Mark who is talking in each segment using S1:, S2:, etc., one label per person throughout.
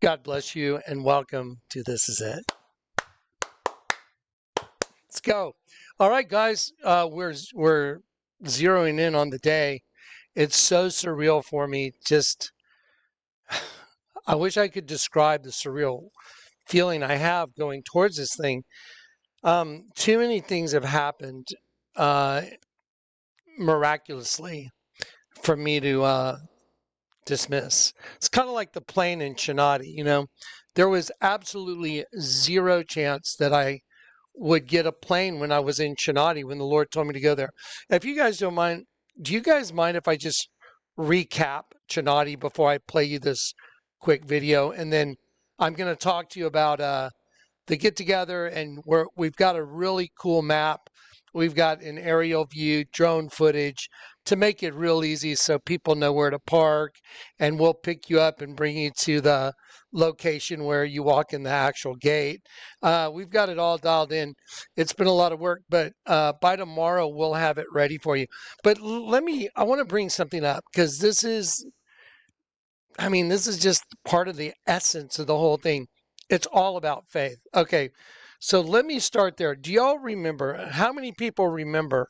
S1: God bless you and welcome to This Is It. Let's go. All right, guys, we're zeroing in on the day. It's so surreal for me. Just, I wish I could describe the surreal feeling I have going towards this thing. Too many things have happened uh, miraculously for me to dismiss. It's kind of like the plane in Chinati, There was absolutely zero chance that I would get a plane when I was in Chinati when the Lord told me to go there. If you guys don't mind, do you guys mind if I just recap Chinati before I play you this quick video? And then I'm going to talk to you about the get together, and we've got a really cool map. We've got an aerial view, drone footage to make it real easy so people know where to park, and we'll pick you up and bring you to the location where you walk in the actual gate. We've got it all dialed in. It's been a lot of work, but by tomorrow we'll have it ready for you. But I want to bring something up because this is just part of the essence of the whole thing. It's all about faith. Okay, so let me start there. Do y'all remember, how many people remember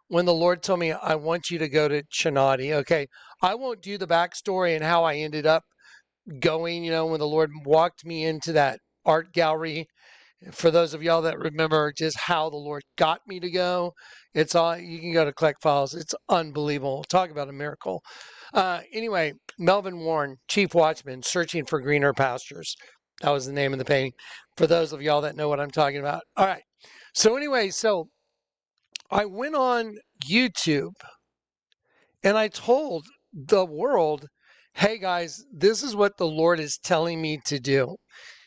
S1: when the Lord told me, I want you to go to Chinati? Okay, I won't do the backstory and how I ended up going, when the Lord walked me into that art gallery. For those of y'all that remember just how the Lord got me to go, it's all, you can go to Kleck Files. It's unbelievable. Talk about a miracle. Anyway, Melvin Warren, Chief Watchman, Searching for Greener Pastures. That was the name of the painting. For those of y'all that know what I'm talking about. All right. So anyway, I went on YouTube and I told the world, hey guys, this is what the Lord is telling me to do.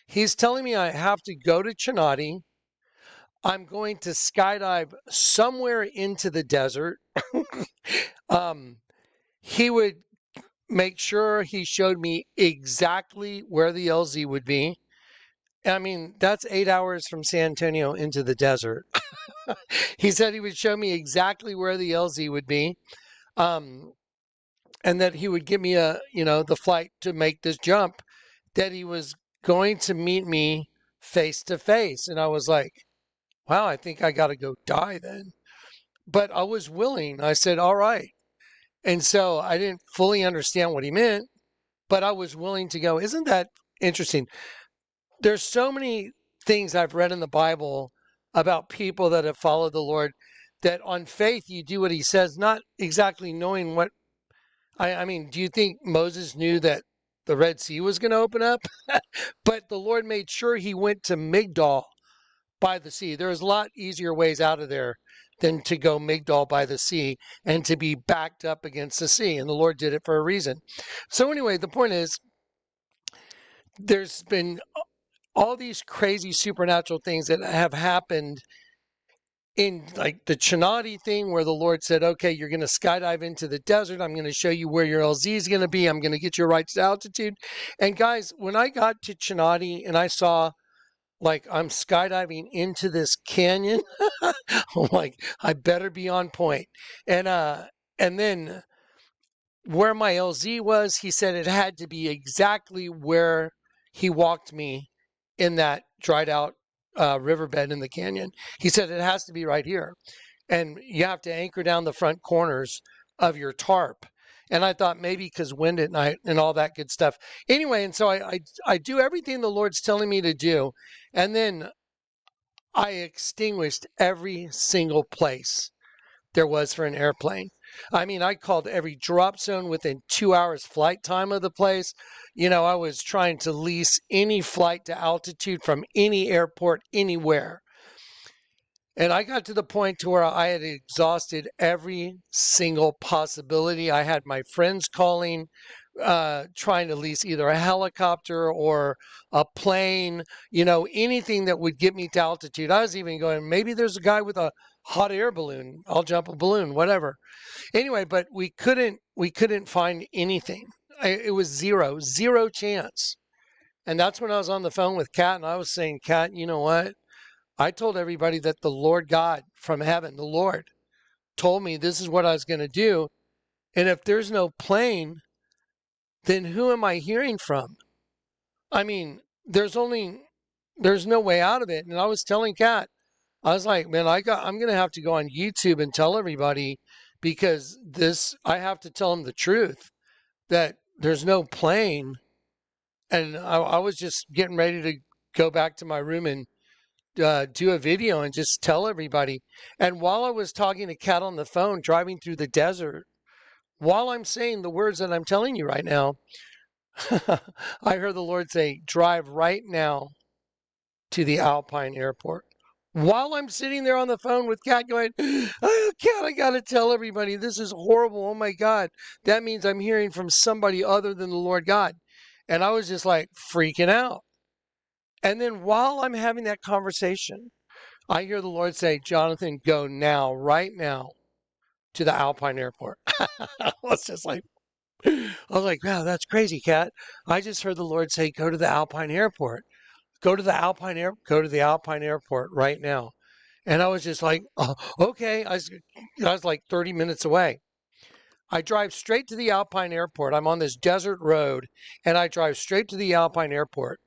S1: He's telling me I have to go to Chinati. I'm going to skydive somewhere into the desert. He would make sure he showed me exactly where the LZ would be. I mean, that's 8 hours from San Antonio into the desert. He said he would show me exactly where the LZ would be. And that he would give me the flight to make this jump, that he was going to meet me face to face. And I was like, wow, I think I got to go die then. But I was willing. I said, all right. And so I didn't fully understand what he meant, but I was willing to go. Isn't that interesting? There's so many things I've read in the Bible about people that have followed the Lord, that on faith you do what he says, not exactly knowing what. I mean, do you think Moses knew that the Red Sea was going to open up? But the Lord made sure he went to Migdol by the sea. There's a lot easier ways out of there than to go Migdol by the sea and to be backed up against the sea. And the Lord did it for a reason. So anyway, the point is, there's been all these crazy supernatural things that have happened in like the Chinati thing, where the Lord said, okay, you're going to skydive into the desert. I'm going to show you where your LZ is going to be. I'm going to get you right to altitude. And guys, when I got to Chinati and I saw, like, I'm skydiving into this canyon, I'm like, I better be on point. And then where my LZ was, he said it had to be exactly where he walked me in that dried out riverbed in the canyon. He said it has to be right here. And you have to anchor down the front corners of your tarp. And I thought maybe because wind at night and all that good stuff. Anyway, and so I do everything the Lord's telling me to do. And then I extinguished every single place there was for an airplane. I mean, I called every drop zone within 2 hours flight time of the place. I was trying to lease any flight to altitude from any airport anywhere. And I got to the point to where I had exhausted every single possibility. I had my friends calling, trying to lease either a helicopter or a plane, anything that would get me to altitude. I was even going, maybe there's a guy with a hot air balloon. I'll jump a balloon, whatever. Anyway, but we couldn't find anything. It was zero chance. And that's when I was on the phone with Kat, and I was saying, Kat, you know what? I told everybody that the Lord God from heaven, the Lord, told me this is what I was going to do. And if there's no plane, then who am I hearing from? I mean, there's no way out of it. And I was telling Kat, I was like, man, I'm gonna have to go on YouTube and tell everybody because I have to tell them the truth that there's no plane. And I was just getting ready to go back to my room and do a video and just tell everybody. And while I was talking to Kat on the phone, driving through the desert, while I'm saying the words that I'm telling you right now, I heard the Lord say, drive right now to the Alpine Airport. While I'm sitting there on the phone with Kat going, oh, Kat, I got to tell everybody, this is horrible. Oh my God. That means I'm hearing from somebody other than the Lord God. And I was just like freaking out. And then while I'm having that conversation, I hear the Lord say, Jonathan, go now, right now, to the Alpine Airport. I was just like, wow, that's crazy, Kat. I just heard the Lord say, go to the Alpine Airport. Go to the Alpine Airport right now. And I was just like, oh, okay. I was like 30 minutes away. I drive straight to the Alpine Airport. I'm on this desert road and I drive straight to the Alpine Airport.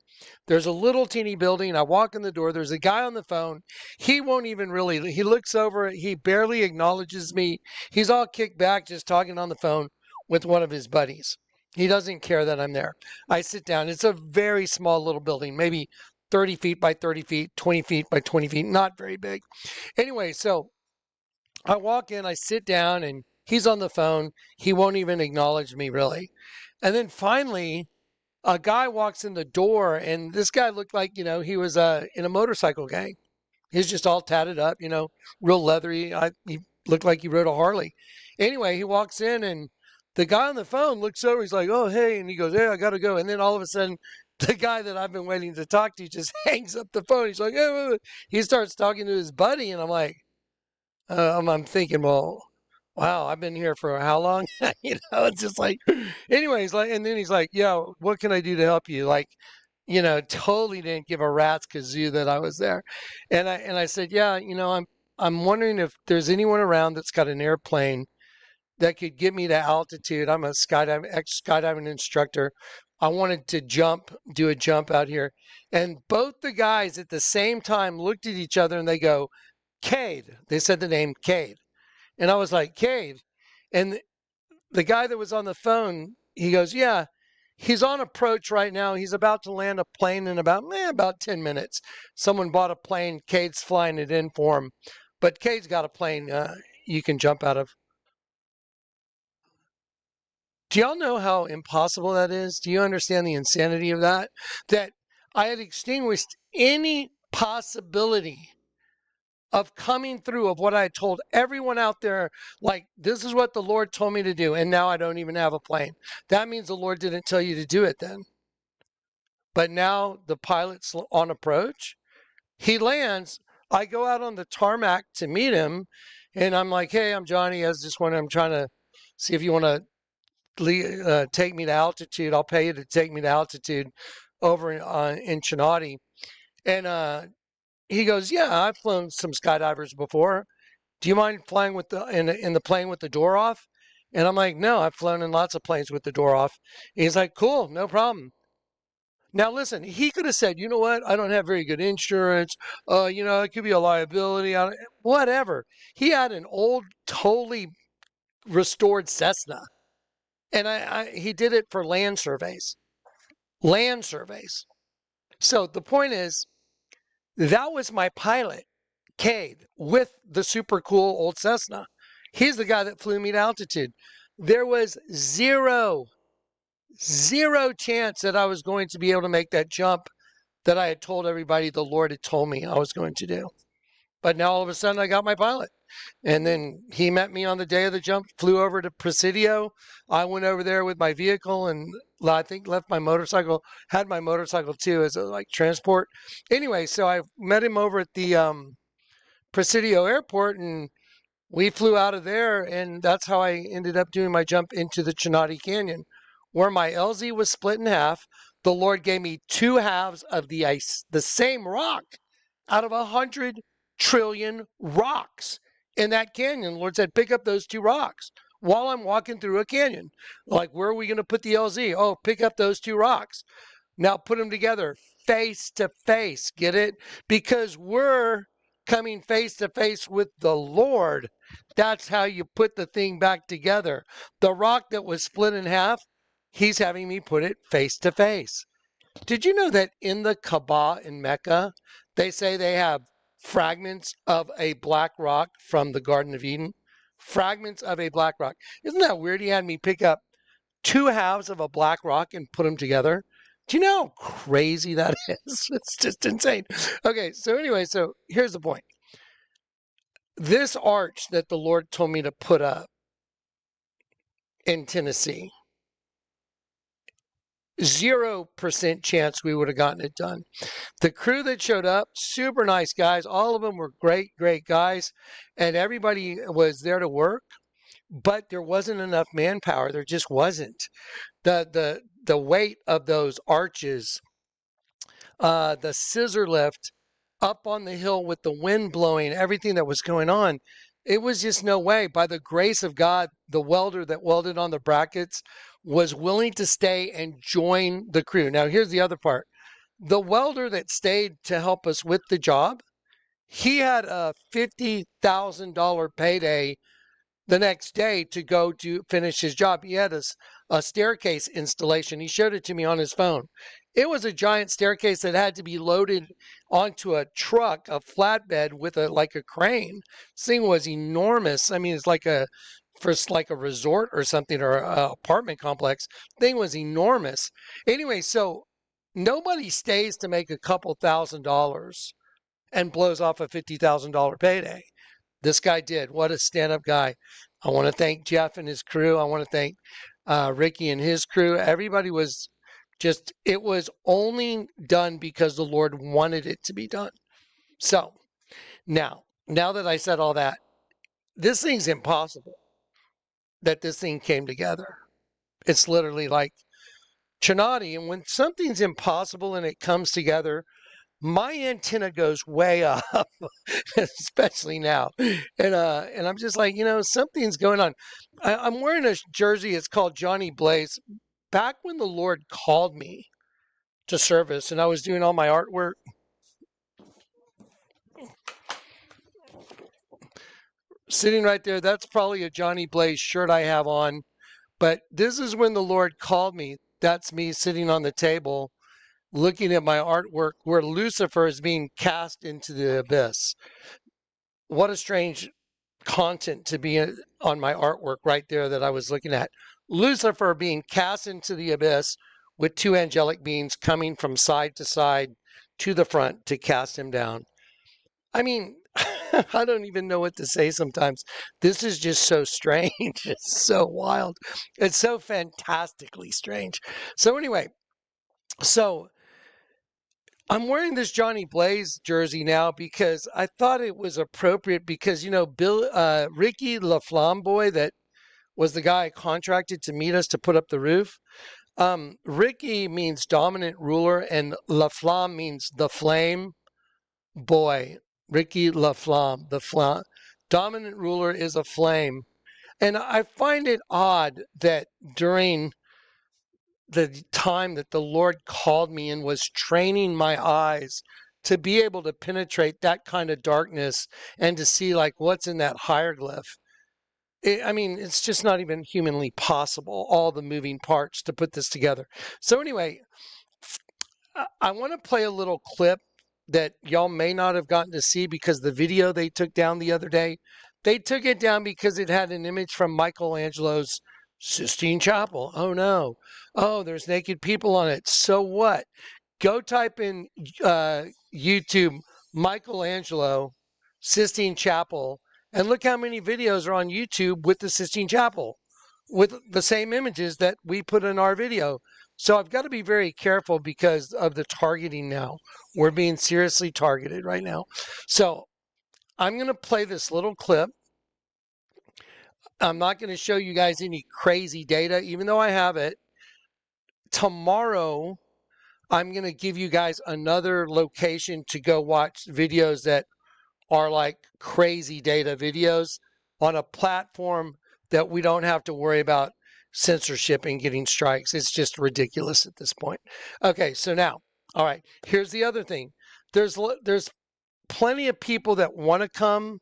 S1: There's a little teeny building. I walk in the door. There's a guy on the phone. He won't even really, he looks over. He barely acknowledges me. He's all kicked back, just talking on the phone with one of his buddies. He doesn't care that I'm there. I sit down. It's a very small little building, maybe 30 feet by 30 feet, 20 feet by 20 feet, not very big. Anyway, so I walk in, I sit down, and he's on the phone. He won't even acknowledge me, really. And then finally, a guy walks in the door, and this guy looked like, he was in a motorcycle gang. He's just all tatted up, real leathery. He looked like he rode a Harley. Anyway, he walks in, and the guy on the phone looks over. He's like, oh, hey. And he goes, hey, I got to go. And then all of a sudden, the guy that I've been waiting to talk to just hangs up the phone. He's like, hey, wait, wait. He starts talking to his buddy, and I'm like, I'm thinking, well, wow, I've been here for how long? It's just like, anyways, like, and then he's like, yeah, what can I do to help you? Like, totally didn't give a rat's kazoo that I was there. And I said, yeah, I'm wondering if there's anyone around that's got an airplane that could get me to altitude. I'm a ex-skydiving instructor. I wanted to do a jump out here. And both the guys at the same time looked at each other and they go, Cade. They said the name Cade. And I was like, Cade. And the guy that was on the phone, he goes, yeah, he's on approach right now. He's about to land a plane in about 10 minutes. Someone bought a plane. Cade's flying it in for him. But Cade's got a plane you can jump out of. Do y'all know how impossible that is? Do you understand the insanity of that? That I had extinguished any possibility of coming through of what I had told everyone out there, like, this is what the Lord told me to do, and now I don't even have a plane. That means the Lord didn't tell you to do it then. But now the pilot's on approach. He lands. I go out on the tarmac to meet him, and I'm like, hey, I'm Johnny. I'm trying to see if you want to take me to altitude. I'll pay you to take me to altitude over in Chinati. And he goes, yeah, I've flown some skydivers before. Do you mind flying with in the plane with the door off? And I'm like, no, I've flown in lots of planes with the door off. He's like, cool, no problem. Now listen, he could have said, you know what? I don't have very good insurance. It could be a liability. Whatever. He had an old, totally restored Cessna, and he did it for land surveys. Land surveys. So the point is, that was my pilot, Cade, with the super cool old Cessna. He's the guy that flew me to altitude. There was zero chance that I was going to be able to make that jump that I had told everybody the Lord had told me I was going to do. But now all of a sudden I got my pilot. And then he met me on the day of the jump, flew over to Presidio. I went over there with my vehicle and I think left my motorcycle, had my motorcycle too as a like transport. Anyway, so I met him over at the Presidio airport and we flew out of there, and that's how I ended up doing my jump into the Chinati Canyon, where my LZ was split in half. The Lord gave me two halves of the same rock out of 100 trillion rocks in that canyon. The Lord said, pick up those two rocks while I'm walking through a canyon. Like, where are we going to put the LZ? Oh, pick up those two rocks. Now put them together face to face. Get it? Because we're coming face to face with the Lord. That's how you put the thing back together. The rock that was split in half, he's having me put it face to face. Did you know that in the Kaaba in Mecca, they say they have fragments of a black rock from the Garden of Eden? Fragments of a black rock. Isn't that weird? He had me pick up two halves of a black rock and put them together. Do you know how crazy that is? It's just insane. Okay, so anyway, so here's the point. This arch that the Lord told me to put up in Tennessee, 0% chance we would have gotten it done. The crew that showed up, super nice guys. All of them were great, great guys. And everybody was there to work, but there wasn't enough manpower. There just wasn't. The weight of those arches, the scissor lift up on the hill with the wind blowing, everything that was going on, it was just no way. By the grace of God, the welder that welded on the brackets was willing to stay and join the crew. Now, here's the other part. The welder that stayed to help us with the job, he had a $50,000 payday the next day to go to finish his job. He had a staircase installation. He showed it to me on his phone. It was a giant staircase that had to be loaded onto a truck, a flatbed with like a crane. This thing was enormous. I mean, it's like a resort or something, or an apartment complex. Thing was enormous. Anyway, so nobody stays to make a couple $1,000s and blows off a $50,000 payday. This guy did. What a stand-up guy. I want to thank Jeff and his crew. I want to thank Ricky and his crew. Everybody was just, it was only done because the Lord wanted it to be done. So now that I said all that, this thing's impossible that this thing came together. It's literally like Chinati. And when something's impossible and it comes together, my antenna goes way up, especially now. And I'm just like, something's going on. I'm wearing a jersey. It's called Johnny Blaze. Back when the Lord called me to service and I was doing all my artwork, sitting right there, that's probably a Johnny Blaze shirt I have on. But this is when the Lord called me. That's me sitting on the table looking at my artwork where Lucifer is being cast into the abyss. What a strange content to be on my artwork right there that I was looking at. Lucifer being cast into the abyss with two angelic beings coming from side to side to the front to cast him down. I mean, I don't even know what to say sometimes. This is just so strange. It's so wild. It's so fantastically strange. So anyway, I'm wearing this Johnny Blaze jersey now because I thought it was appropriate because, Ricky LaFlamboy, that was the guy contracted to meet us to put up the roof. Ricky means dominant ruler and LaFlamme means the flame boy. Ricky LaFlamme, dominant ruler is a flame. And I find it odd that during the time that the Lord called me and was training my eyes to be able to penetrate that kind of darkness and to see like what's in that hieroglyph. It's just not even humanly possible, all the moving parts to put this together. So anyway, I want to play a little clip that y'all may not have gotten to see because the video they took down the other day, they took it down because it had an image from Michelangelo's Sistine Chapel. Oh no. Oh, there's naked people on it. So what? Go type in YouTube Michelangelo Sistine Chapel and look how many videos are on YouTube with the Sistine Chapel with the same images that we put in our video. So I've got to be very careful because of the targeting now. We're being seriously targeted right now. So I'm going to play this little clip. I'm not going to show you guys any crazy data, even though I have it. Tomorrow, I'm going to give you guys another location to go watch videos that are like crazy data videos on a platform that we don't have to worry about censorship and getting strikes. It's just ridiculous at this point. Okay, so now, all right, here's the other thing. There's plenty of people that want to come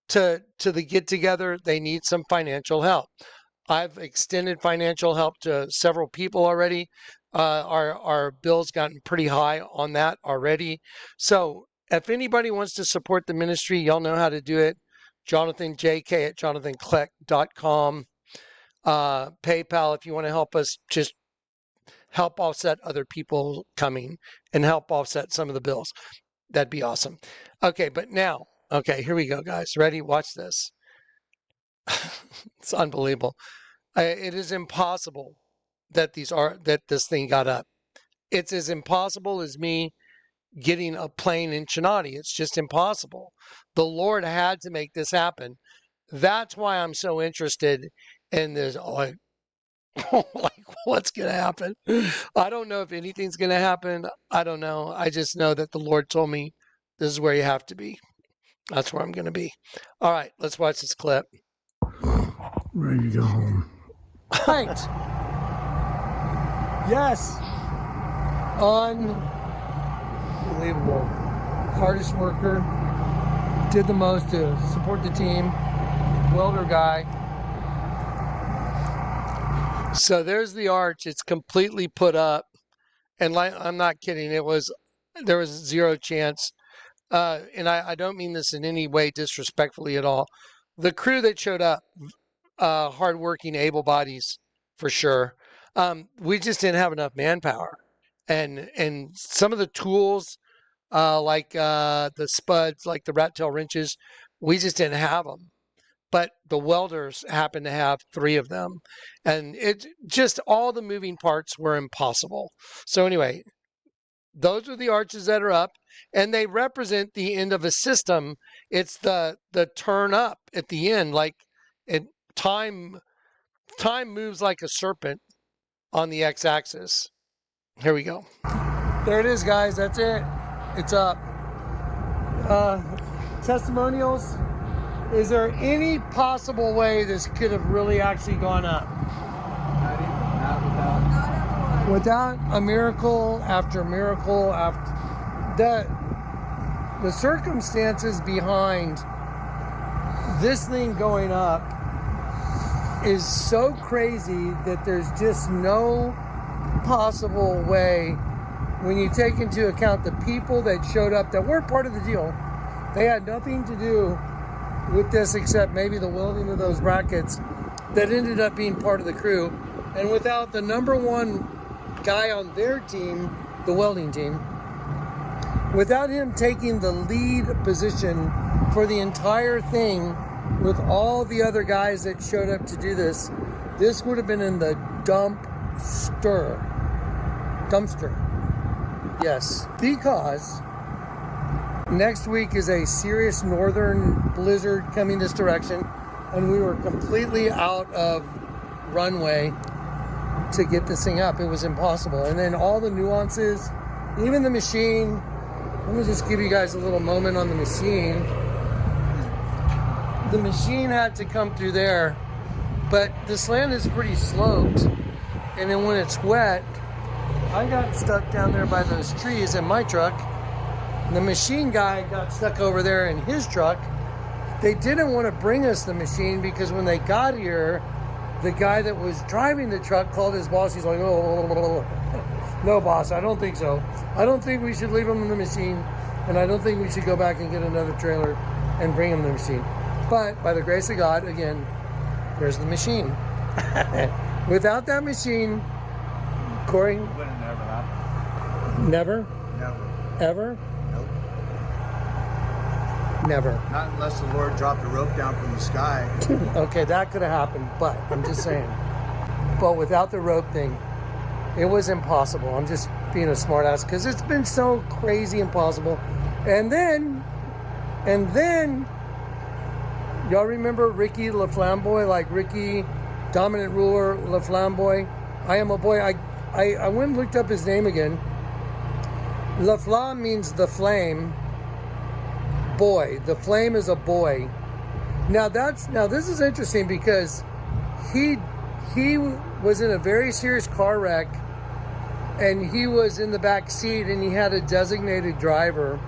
S1: to the get together. They need some financial help. I've extended financial help to several people already. Our bill's gotten pretty high on that already. So if anybody wants to support the ministry, y'all know how to do it. Jonathan, JK at jonathantleck.com. PayPal, if you want to help us, just help offset other people coming and help offset some of the bills. That'd be awesome. Okay, but now, okay, here we go, guys. Ready? Watch this. It's unbelievable. It is impossible that this thing got up. It's as impossible as me getting a plane in Chinati. It's just impossible. The Lord had to make this happen. That's why I'm so interested in this. Like, what's going to happen? I don't know if anything's going to happen. I don't know. I just know that the Lord told me this is where you have to be. That's where I'm going to be. All right, let's watch this clip.
S2: Ready to go home.
S3: Right. Yes. Unbelievable. Hardest worker. Did the most to support the team. Welder guy.
S1: So there's the arch. It's completely put up. And I'm not kidding. There was zero chance. And I don't mean this in any way disrespectfully at all. The crew that showed up, hardworking, able bodies for sure. We just didn't have enough manpower, and some of the tools, like the spuds, like the rat tail wrenches, we just didn't have them. But the welders happened to have 3 of them, and it just all the moving parts were impossible. So anyway, those are the arches that are up, and they represent the end of a system. It's the turn up at the end, like time moves like a serpent on the x-axis. Here we go.
S3: There it is, guys. That's it. It's up. Testimonials. Is there any possible way this could have really actually gone up? Without a miracle after miracle after the circumstances behind this thing going up is so crazy that there's just no possible way, when you take into account the people that showed up that weren't part of the deal. They had nothing to do with this except maybe the welding of those brackets that ended up being part of the crew. And without the number one guy on their team, the welding team, without him taking the lead position for the entire thing with all the other guys that showed up to do this, this would have been in the dumpster. Yes, because next week is a serious northern blizzard coming this direction, and we were completely out of runway to get this thing up. It was impossible. And then all the nuances, even the machine. Let me just give you guys a little moment on the machine. The machine had to come through there, but this land is pretty sloped, and then when it's wet, I got stuck down there by those trees in my truck. The machine guy got stuck over there in his truck. They didn't want to bring us the machine because when they got here, the guy that was driving the truck called his boss. He's like, oh, no, boss, I don't think so. I don't think we should leave him in the machine, and I don't think we should go back and get another trailer and bring him the machine. But by the grace of God, again, there's the machine. Without that machine, Corey?
S4: It would have never happened.
S3: Never?
S4: Never.
S3: Ever?
S4: Nope.
S3: Never.
S4: Not unless the Lord dropped a rope down from the sky.
S3: Okay, that could have happened, but I'm just saying. But without the rope thing, it was impossible. I'm just being a smart ass because it's been so crazy impossible. And then, y'all remember Ricky LaFlamboy, like Ricky, Dominant Ruler LaFlamboy? I am a boy. I went and looked up his name again. LaFlamme means the flame. Boy. The flame is a boy. Now this is interesting because he he was in a very serious car wreck, and he was in the back seat, and he had a designated driver.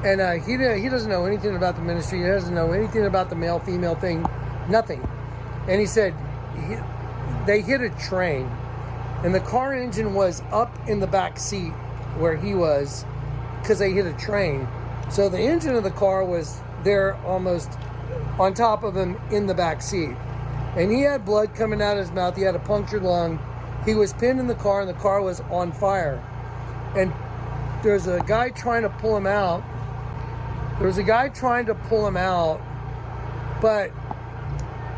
S3: And he doesn't know anything about the ministry. He doesn't know anything about the male-female thing. Nothing. And he said they hit a train, and the car engine was up in the back seat where he was because they hit a train. So the engine of the car was there almost on top of him in the back seat. And he had blood coming out of his mouth. He had a punctured lung. He was pinned in the car, and the car was on fire. And there's a guy trying to pull him out. But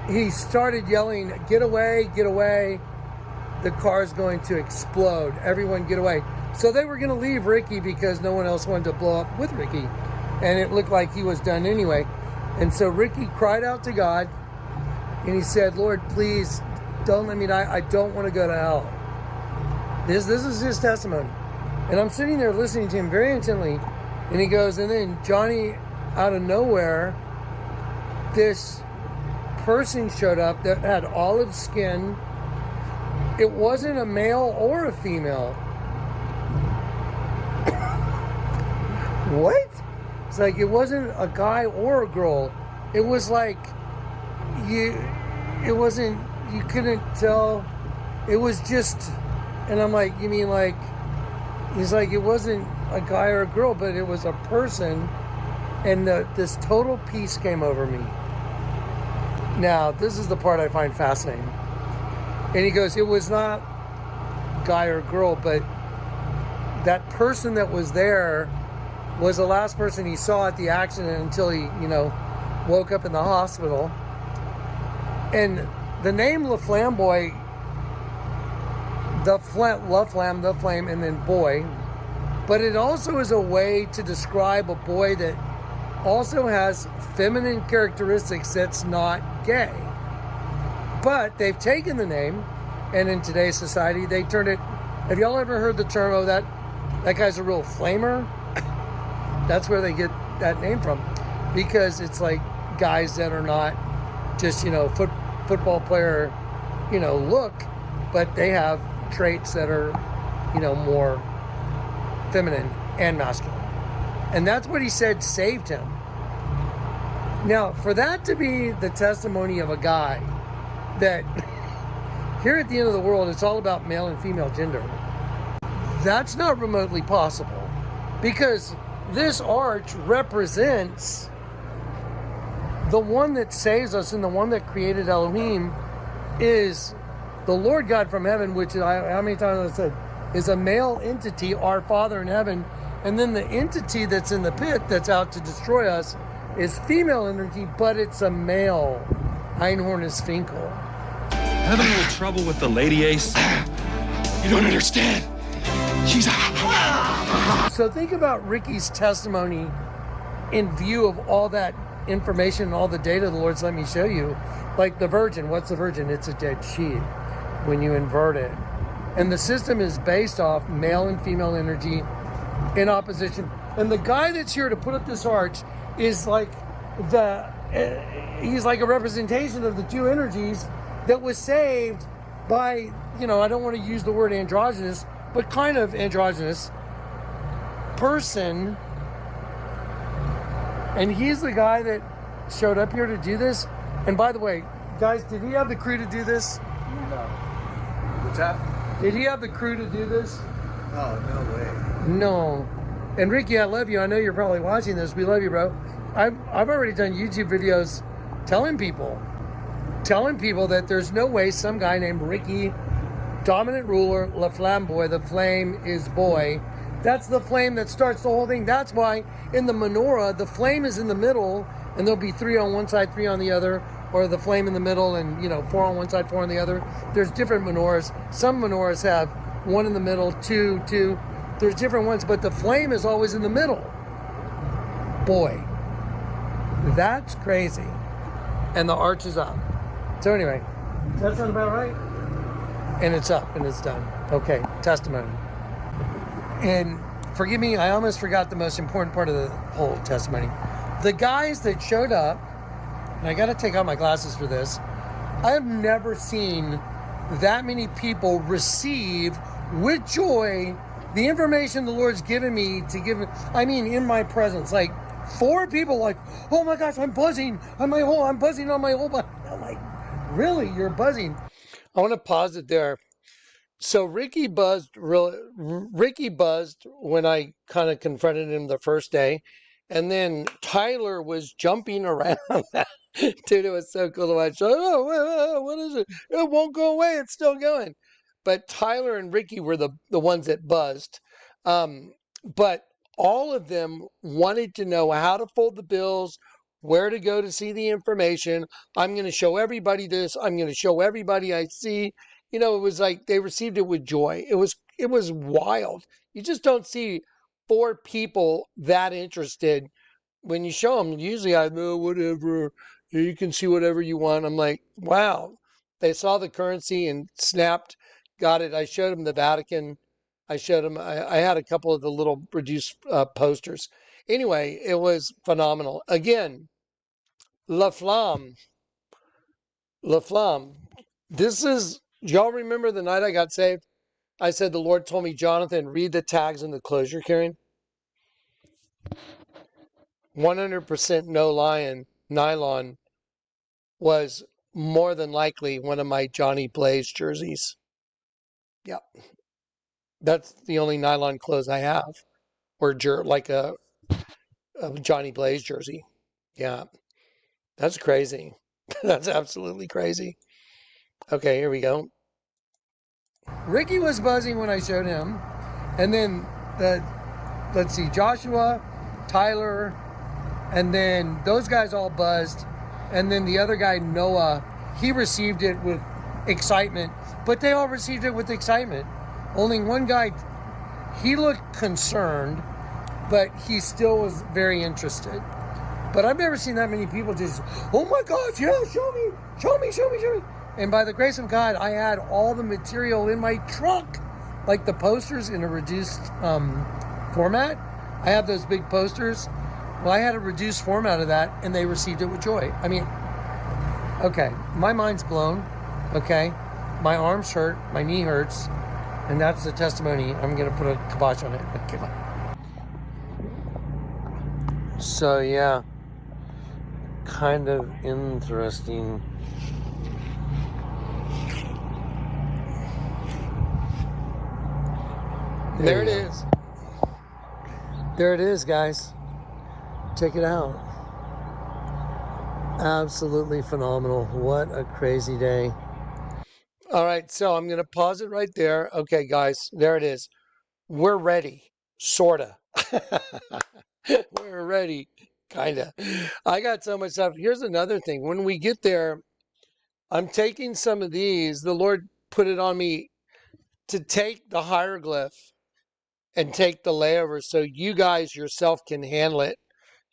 S3: he started yelling, "Get away, get away. The car's going to explode. Everyone get away." So they were going to leave Ricky because no one else wanted to blow up with Ricky. And it looked like he was done anyway. And so Ricky cried out to God, and he said, "Lord, please don't let me die. I don't want to go to hell." This is his testimony. And I'm sitting there listening to him very intently. And he goes, and then Johnny, out of nowhere, this person showed up that had olive skin. It wasn't a male or a female. What? It's like it wasn't a guy or a girl. It was like you couldn't tell. It was just, and I'm like, you mean like, he's like, it wasn't a guy or a girl, but it was a person, and this total peace came over me. Now, this is the part I find fascinating. And he goes, it was not guy or girl, but that person that was there was the last person he saw at the accident until he, woke up in the hospital. And the name La Flamboy, La Flame, and then boy, but it also is a way to describe a boy that also has feminine characteristics that's not gay. But they've taken the name, and in today's society, they turned it. Have y'all ever heard the term, "Oh, that guy's a real flamer"? That's where they get that name from, because it's like guys that are not just football player look, but they have traits that are more feminine and masculine. And that's what he said saved him. Now, for that to be the testimony of a guy that here at the end of the world, it's all about male and female gender, that's not remotely possible, because this arch represents the one that saves us, and the one that created Elohim is the Lord God from heaven, which how many times I said is a male entity, our Father in heaven. And then the entity that's in the pit that's out to destroy us is female energy, but it's a male. Einhorn is Finkel.
S5: Having a little trouble with the lady ace? You don't understand. She's
S3: So think about Ricky's testimony in view of all that information and all the data the Lord's let me show you. Like the virgin. What's the virgin? It's a dead sheep when you invert it. And the system is based off male and female energy in opposition. And the guy that's here to put up this arch is like he's like a representation of the two energies that was saved by, I don't want to use the word androgynous, but kind of androgynous person. And he's the guy that showed up here to do this. And by the way, guys, did he have the crew to do this?
S4: No. What's that?
S3: Did he have the crew to do this?
S4: Oh, no way.
S3: No. And Ricky, I love you. I know you're probably watching this. We love you, bro. I've already done YouTube videos telling people that there's no way some guy named Ricky, dominant ruler, La Flamboy, the flame is boy. That's the flame that starts the whole thing. That's why in the menorah, the flame is in the middle, and there'll be 3 on one side, 3 on the other, or the flame in the middle and, 4 on one side, 4 on the other. There's different menorahs. Some menorahs have 1 in the middle, 2. There's different ones, but the flame is always in the middle. Boy, that's crazy. And the arch is up. So anyway, does that sound about right? And it's up and it's done. Okay, testimony. And forgive me, I almost forgot the most important part of the whole testimony. The guys that showed up, and I got to take out my glasses for this, I have never seen that many people receive with joy the information the Lord's given me to give. I mean, in my presence, like 4 people, like, oh my gosh, I'm buzzing on my whole body. I'm like, really, you're buzzing?
S1: I want to pause it there. So Ricky buzzed when I kind of confronted him the first day, and then Tyler was jumping around. Dude, it was so cool to watch. Oh, what is it? It won't go away. It's still going. But Tyler and Ricky were the ones that buzzed. But all of them wanted to know how to fold the bills, where to go to see the information. I'm going to show everybody this. I'm going to show everybody I see. You know, it was like they received it with joy. It was wild. You just don't see 4 people that interested when you show them. Usually I know whatever, you can see whatever you want. I'm like, wow. They saw the currency and snapped, got it. I showed them the Vatican. I showed them, I had a couple of the little reduced posters. Anyway, it was phenomenal. Again, La Flamme. This is, y'all remember the night I got saved? I said the Lord told me, Jonathan, read the tags in the clothes you're carrying. 100% no nylon was more than likely one of my Johnny Blaze jerseys. Yep. That's the only nylon clothes I have. Or like a Johnny Blaze jersey. Yeah. That's crazy. That's absolutely crazy. Okay, here we go.
S3: Ricky was buzzing when I showed him. And then, let's see, Joshua, Tyler, and then those guys all buzzed. And then the other guy, Noah, he received it with excitement. But they all received it with excitement. Only one guy, he looked concerned, but he still was very interested. But I've never seen that many people just, oh my gosh, yeah, show me. And by the grace of God, I had all the material in my trunk, like the posters in a reduced format. I have those big posters. Well, I had a reduced format of that, and they received it with joy. I mean, okay, my mind's blown, okay? My arms hurt, my knee hurts, and that's the testimony. I'm going to put a kibosh on it. Okay. So, yeah, kind of interesting.
S1: There it is.
S3: There it is, guys. Check it out. Absolutely phenomenal. What a crazy day.
S1: All right, so I'm going to pause it right there. Okay, guys, there it is. We're ready. Sorta. We're ready. Kinda. I got so much stuff. Here's another thing. When we get there, I'm taking some of these. The Lord put it on me to take the hieroglyph and take the layover so you guys yourself can handle it.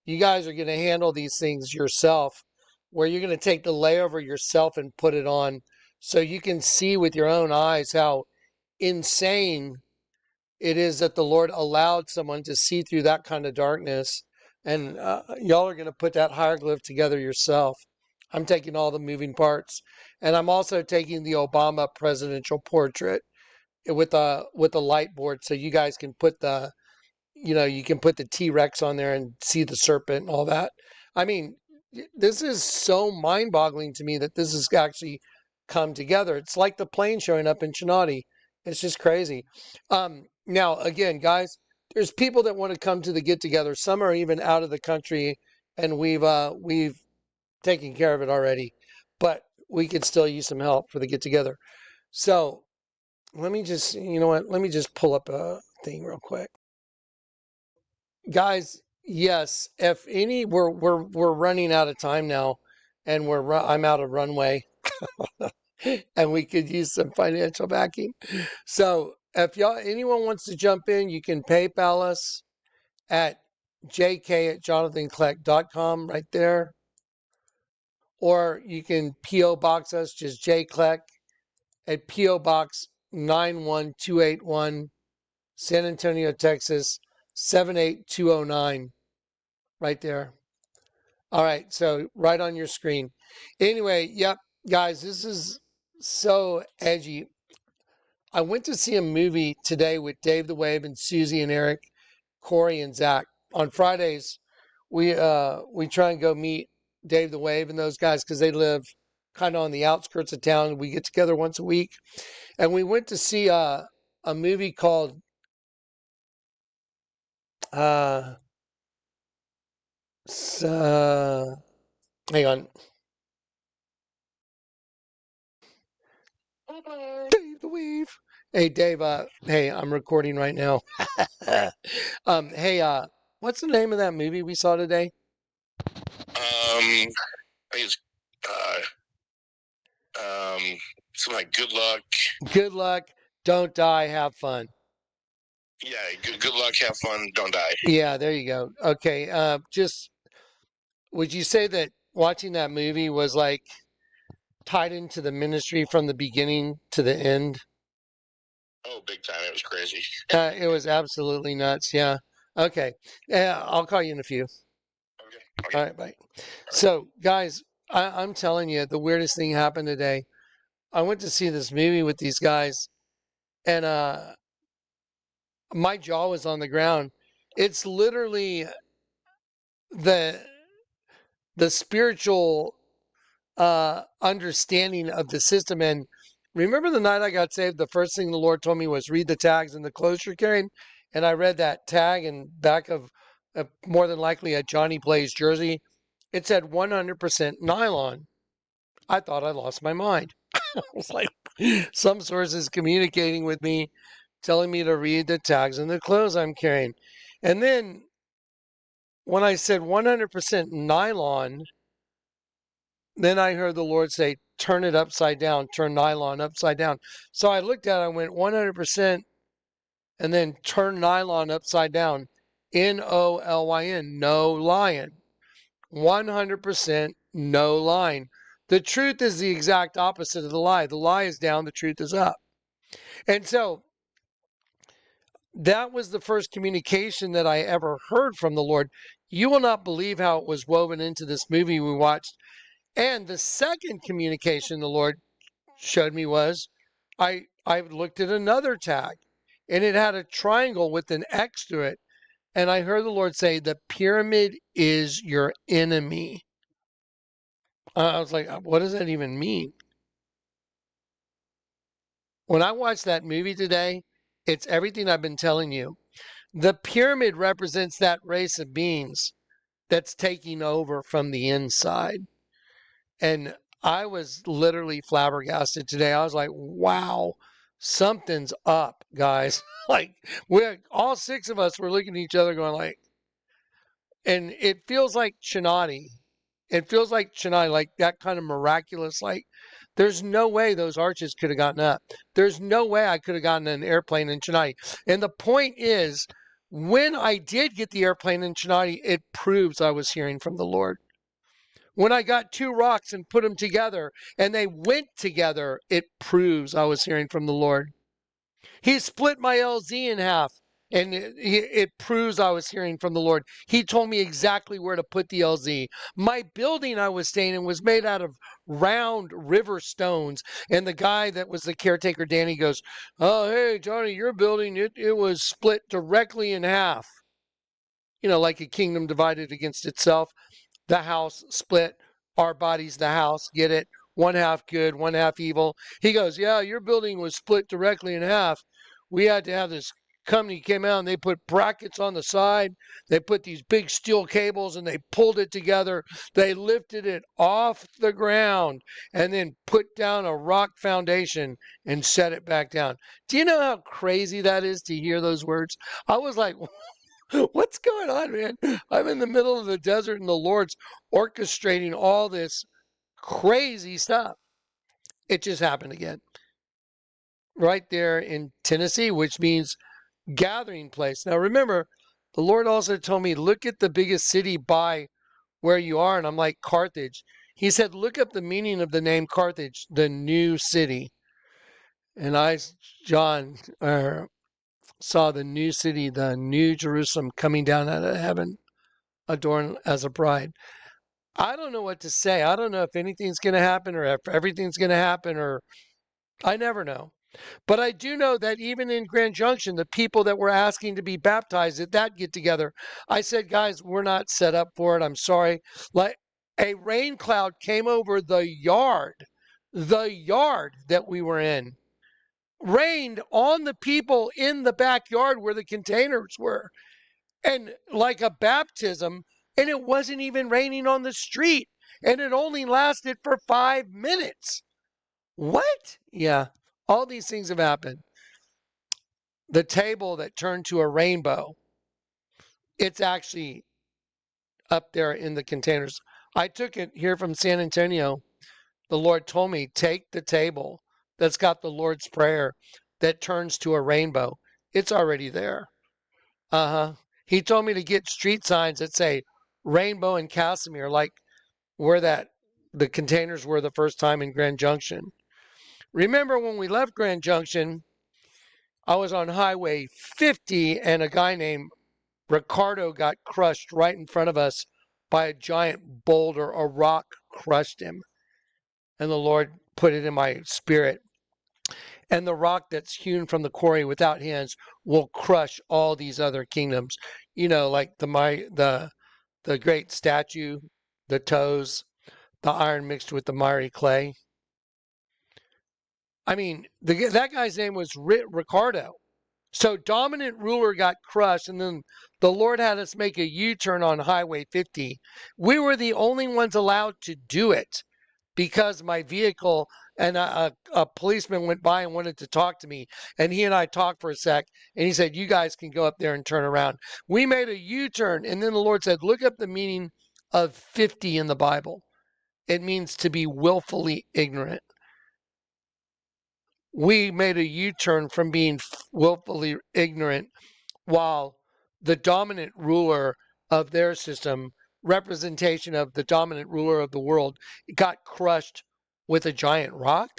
S1: You guys are going to handle these things yourself, where you're going to take the layover yourself and put it on so you can see with your own eyes how insane it is that the Lord allowed someone to see through that kind of darkness. And y'all are going to put that hieroglyph together yourself. I'm taking all the moving parts. And I'm also taking the Obama presidential portrait with a light board so you guys can put the, you can put the T-Rex on there and see the serpent and all that. I mean, this is so mind-boggling to me that this has actually come together. It's like the plane showing up in Chinati. It's just crazy. Now, again, guys, there's people that want to come to the get-together. Some are even out of the country, and we've taken care of it already. But we could still use some help for the get-together. So let me just, let me just pull up a thing real quick. Guys, yes, if any, we're running out of time now, and I'm out of runway, and we could use some financial backing. So if anyone wants to jump in, you can PayPal us at jk@jonathankleck.com right there, or you can PO box us, just jkleck at PO Box 91281, San Antonio, Texas 78209, right there. All right, so right on your screen. Anyway, yep, Guys, this is so edgy. I went to see a movie today with Dave the Wave and Susie and Eric, Corey and Zach. On Fridays, we try and go meet Dave the Wave and those guys because they live kind of on the outskirts of town. We get together once a week, and we went to see a movie called uh, hang on, Dave the Wave. Hey Dave, hey, I'm recording right now. Hey, what's the name of that movie we saw today?
S6: I think it's something like Good Luck.
S1: Good luck, don't die, have fun.
S6: Yeah, good luck, have fun, don't die.
S1: Yeah, there you go. Okay, just would you say that watching that movie was like tied into the ministry from the beginning to the end?
S6: Oh, big time. It was crazy.
S1: It was absolutely nuts. Yeah. Okay. Yeah, I'll call you in a few.
S6: Okay.
S1: All right, bye. So, guys, I'm telling you, the weirdest thing happened today. I went to see this movie with these guys, and my jaw was on the ground. It's literally the spiritual understanding of the system. And remember the night I got saved, the first thing the Lord told me was read the tags and the clothes you're carrying. And I read that tag in back of more than likely a Johnny Blaze jersey. It said 100% nylon. I thought I lost my mind. I was like, some source is communicating with me, telling me to read the tags and the clothes I'm carrying. And then when I said 100% nylon, then I heard the Lord say, turn it upside down, turn nylon upside down. So I looked at it, I went 100% and then turn nylon upside down. Nolyn, no lion. 100% no line. The truth is the exact opposite of the lie. The lie is down, the truth is up. And so that was the first communication that I ever heard from the Lord. You will not believe how it was woven into this movie we watched. And the second communication the Lord showed me was I looked at another tag and it had a triangle with an X through it. And I heard the Lord say, the pyramid is your enemy. I was like, what does that even mean? When I watched that movie today, it's everything I've been telling you. The pyramid represents that race of beings that's taking over from the inside. And I was literally flabbergasted today. I was like, wow, something's up, guys. Like, we're all six of us were looking at each other going like, and it feels like Chinati. It feels like Chennai, like that kind of miraculous, like there's no way those arches could have gotten up. There's no way I could have gotten an airplane in Chennai. And the point is, when I did get the airplane in Chennai, it proves I was hearing from the Lord. When I got two rocks and put them together and they went together, it proves I was hearing from the Lord. He split my LZ in half. And it proves I was hearing from the Lord. He told me exactly where to put the LZ. My building I was staying in was made out of round river stones. And the guy that was the caretaker, Danny, goes, oh, hey, Johnny, your building, it was split directly in half. You know, like a kingdom divided against itself. The house split. Our body's the house. Get it? One half good, one half evil. He goes, yeah, your building was split directly in half. We had to have this company came out and they put brackets on the side. They put these big steel cables and they pulled it together. They lifted it off the ground and then put down a rock foundation and set it back down. Do you know how crazy that is to hear those words? I was like, what's going on, man? I'm in the middle of the desert and the Lord's orchestrating all this crazy stuff. It just happened again. Right there in Tennessee, which means gathering place. Now remember, the Lord also told me, look at the biggest city by where you are. And I'm like, Carthage. He said, look up the meaning of the name Carthage, the new city. And I, John, saw the new city, the new Jerusalem coming down out of heaven, adorned as a bride. I don't know what to say. I don't know if anything's going to happen or if everything's going to happen, or I never know. But I do know that even in Grand Junction, the people that were asking to be baptized at that get together, I said, guys, we're not set up for it. I'm sorry. Like a rain cloud came over the yard that we were in, rained on the people in the backyard where the containers were, and like a baptism, and it wasn't even raining on the street, and it only lasted for 5 minutes. What? Yeah, all these things have happened. The table that turned to a rainbow, it's actually up there in the containers. I took it here from San Antonio. The Lord told me, take the table that's got the Lord's Prayer that turns to a rainbow. It's already there. He told me to get street signs that say Rainbow and Casimir, like where the containers were the first time in Grand Junction. Remember when we left Grand Junction, I was on Highway 50 and a guy named Ricardo got crushed right in front of us by a giant boulder. A rock crushed him. And the Lord put it in my spirit. And the rock that's hewn from the quarry without hands will crush all these other kingdoms. You know, like the great statue, the toes, the iron mixed with the miry clay. I mean, that guy's name was Ricardo. So dominant ruler got crushed, and then the Lord had us make a U-turn on Highway 50. We were the only ones allowed to do it because my vehicle and a policeman went by and wanted to talk to me, and he and I talked for a sec, and he said, you guys can go up there and turn around. We made a U-turn, and then the Lord said, look up the meaning of 50 in the Bible. It means to be willfully ignorant. We made a U-turn from being willfully ignorant while the dominant ruler of their system, representation of the dominant ruler of the world, got crushed with a giant rock.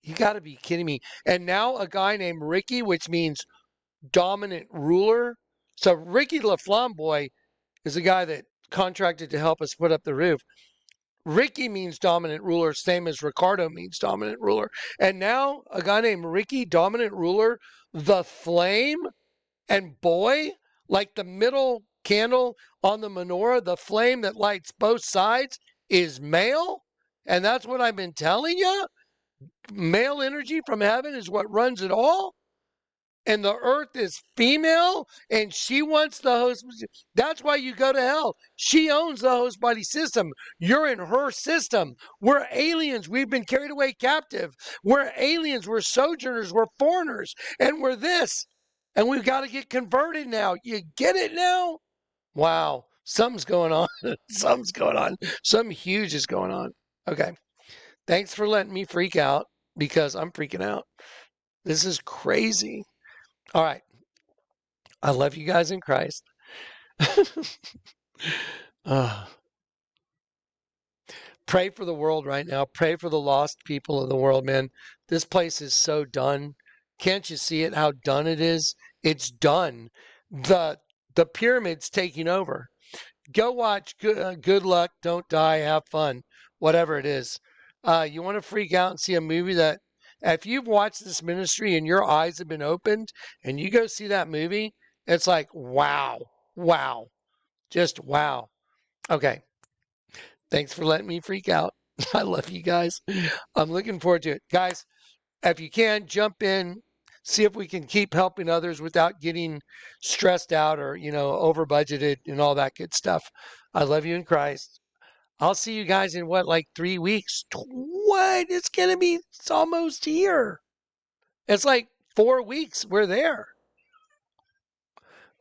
S1: You got to be kidding me. And now a guy named Ricky, which means dominant ruler. So Ricky LaFlamboy is a guy that contracted to help us put up the roof. Ricky means dominant ruler, same as Ricardo means dominant ruler. And now a guy named Ricky, dominant ruler, the flame, and boy, like the middle candle on the menorah, the flame that lights both sides is male. And that's what I've been telling you. Male energy from heaven is what runs it all. And the earth is female, and she wants the host. That's why you go to hell. She owns the host body system. You're in her system. We're aliens. We've been carried away captive. We're aliens. We're sojourners. We're foreigners. And we're this. And we've got to get converted now. You get it now? Wow. Something's going on. Something's going on. Something huge is going on. Okay. Thanks for letting me freak out, because I'm freaking out. This is crazy. All right. I love you guys in Christ. Pray for the world right now. Pray for the lost people of the world, man. This place is so done. Can't you see it, how done it is? It's done. The pyramid's taking over. Go watch Good Luck, Don't Die, Have Fun, whatever it is. You want to freak out and see a movie that, if you've watched this ministry and your eyes have been opened and you go see that movie, it's like, wow, wow, just wow. Okay. Thanks for letting me freak out. I love you guys. I'm looking forward to it. Guys, if you can, jump in, see if we can keep helping others without getting stressed out or, over budgeted and all that good stuff. I love you in Christ. I'll see you guys in like 3 weeks. What? It's almost here. It's like 4 weeks. We're there.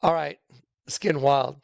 S1: All right. It's getting wild.